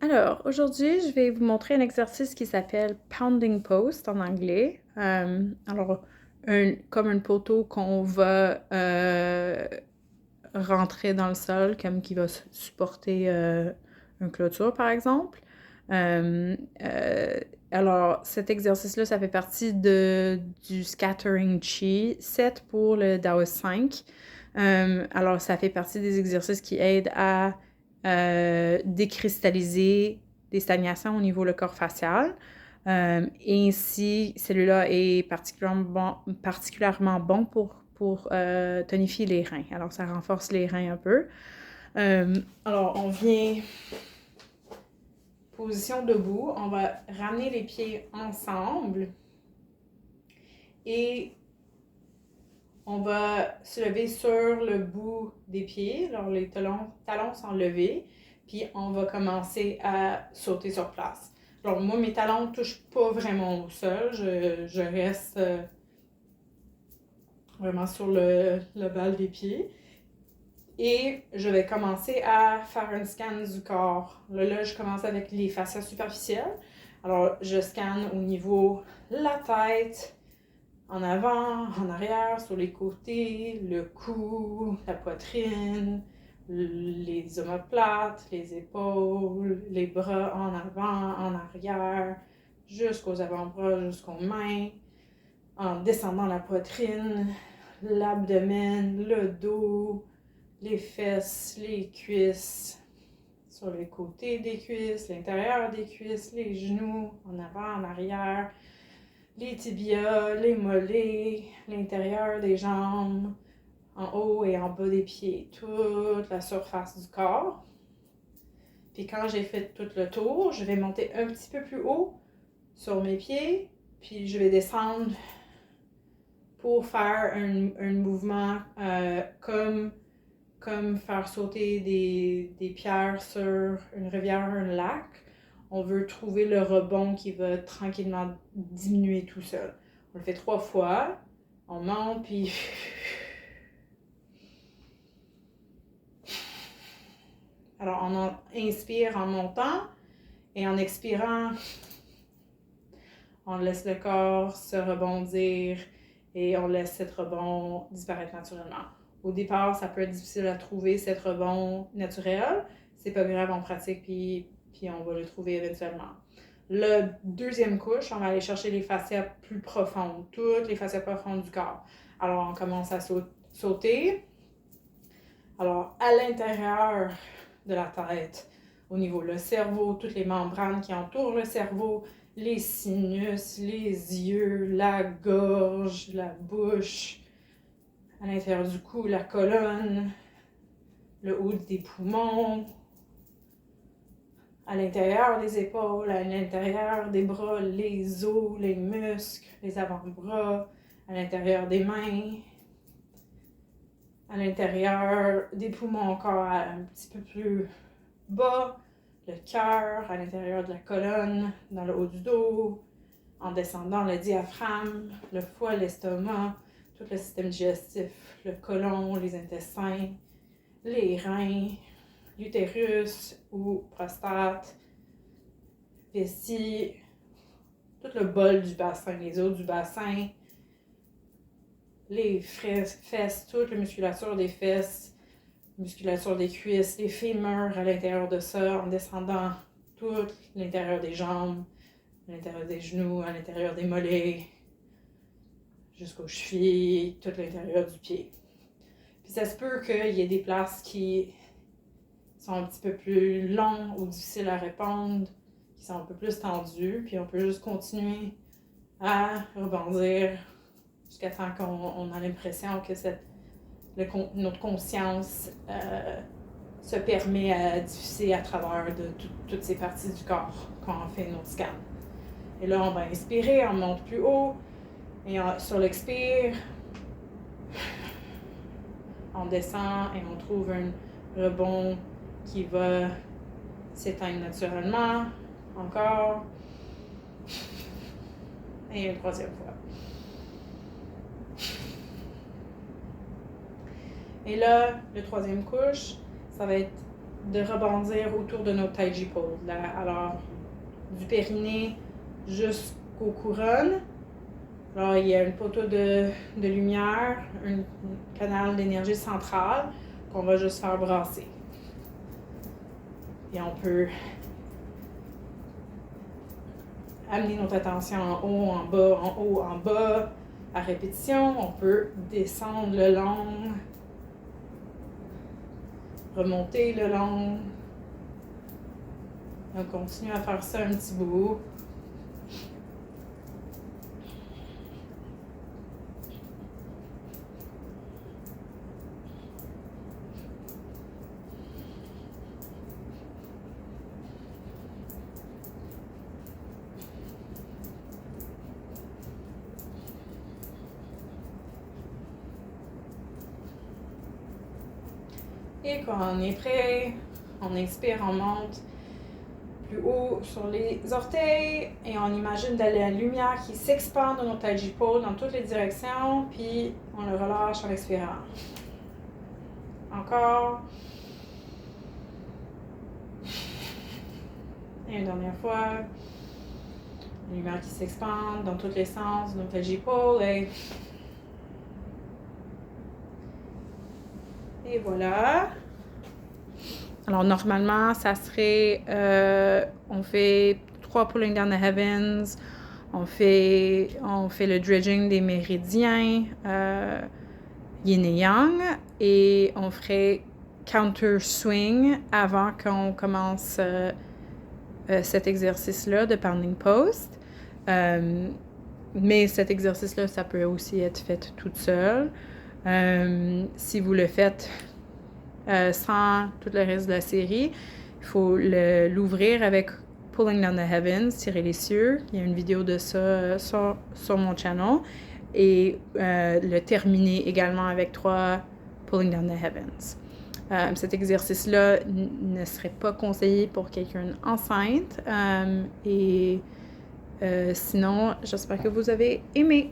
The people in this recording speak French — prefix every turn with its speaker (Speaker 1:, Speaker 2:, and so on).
Speaker 1: Alors, aujourd'hui, je vais vous montrer un exercice qui s'appelle Pounding Post en anglais. Comme un poteau qu'on va rentrer dans le sol, comme qui va supporter une clôture, par exemple. Euh, euh, alors, cet exercice-là, ça fait partie du Scattering Chi set pour le Taoist 5. Alors, ça fait partie des exercices qui aident à décristalliser des stagnations au niveau du corps facial. Ainsi, celui-là est particulièrement bon pour tonifier les reins. Alors, ça renforce les reins un peu. Alors, on vient position debout. On va ramener les pieds ensemble et on va se lever sur le bout des pieds. Alors, les talons sont levés. Puis, on va commencer à sauter sur place. Alors, moi, mes talons ne touchent pas vraiment au sol. Je reste vraiment sur le bal des pieds. Et je vais commencer à faire un scan du corps. Là, je commence avec les fascias superficielles. Alors, je scanne au niveau de la tête, en avant, en arrière, sur les côtés, le cou, la poitrine, les omoplates, les épaules, les bras en avant, en arrière, jusqu'aux avant-bras, jusqu'aux mains, en descendant la poitrine, l'abdomen, le dos, les fesses, les cuisses, sur les côtés des cuisses, l'intérieur des cuisses, les genoux, en avant, en arrière, les tibias, les mollets, l'intérieur des jambes, en haut et en bas des pieds, toute la surface du corps. Puis quand j'ai fait tout le tour, je vais monter un petit peu plus haut sur mes pieds, puis je vais descendre pour faire un mouvement comme faire sauter des pierres sur une rivière, un lac. On veut trouver le rebond qui va tranquillement diminuer tout seul. On le fait 3 fois. On monte, puis... Alors, on inspire en montant et en expirant, on laisse le corps se rebondir et on laisse cette rebond disparaître naturellement. Au départ, ça peut être difficile à trouver, cette rebond naturel. C'est pas grave, on pratique, puis on va le trouver éventuellement. La deuxième couche, on va aller chercher les fascias plus profondes, toutes les fascias profondes du corps. Alors, on commence à sauter. Alors, à l'intérieur de la tête, au niveau du cerveau, toutes les membranes qui entourent le cerveau, les sinus, les yeux, la gorge, la bouche, à l'intérieur du cou, la colonne, le haut des poumons, à l'intérieur des épaules, à l'intérieur des bras, les os, les muscles, les avant-bras, à l'intérieur des mains, à l'intérieur des poumons encore un petit peu plus bas, le cœur, à l'intérieur de la colonne, dans le haut du dos, en descendant le diaphragme, le foie, l'estomac, tout le système digestif, le côlon, les intestins, les reins, l'utérus ou prostate, vessie, tout le bol du bassin, les os du bassin, les fesses, toute la musculature des fesses, musculature des cuisses, les fémurs à l'intérieur de ça, en descendant tout l'intérieur des jambes, à l'intérieur des genoux, à l'intérieur des mollets, jusqu'aux chevilles, tout l'intérieur du pied. Puis ça se peut qu'il y ait des places qui sont un petit peu plus longues ou difficiles à répondre, qui sont un peu plus tendues, puis on peut juste continuer à rebondir jusqu'à temps qu'on a l'impression que notre conscience se permet à diffuser à travers de toutes ces parties du corps quand on fait notre scan. Et là, on va inspirer, on monte plus haut, et sur l'expire, on descend et on trouve un rebond qui va s'éteindre naturellement. Encore. Et une troisième fois. Et là, le troisième couche, ça va être de rebondir autour de notre Taiji pole. Alors, du périnée jusqu'aux couronnes. Alors, il y a une poteau de lumière, un canal d'énergie centrale qu'on va juste faire brasser. Et on peut amener notre attention en haut, en bas, en haut, en bas. À répétition, on peut descendre le long, remonter le long. On continue à faire ça un petit bout. Et quand on est prêt, on expire, on monte plus haut sur les orteils et on imagine de la lumière qui s'expande dans notre Taiji pole dans toutes les directions, puis on le relâche en expirant. Encore. Et une dernière fois. La lumière qui s'expande dans tous les sens dans notre Taiji pole et voilà. Alors, normalement, ça serait, on fait 3 pulling down the heavens, on fait le dredging des méridiens, yin et yang, et on ferait counter swing avant qu'on commence cet exercice-là de pounding post. Mais cet exercice-là, ça peut aussi être fait toute seule. Si vous le faites sans tout le reste de la série, il faut l'ouvrir avec Pulling Down the Heavens, tirer les cieux. Il y a une vidéo de ça sur mon channel. Et le terminer également avec 3 Pulling Down the Heavens. Cet exercice-là ne serait pas conseillé pour quelqu'un enceinte. Sinon, j'espère que vous avez aimé.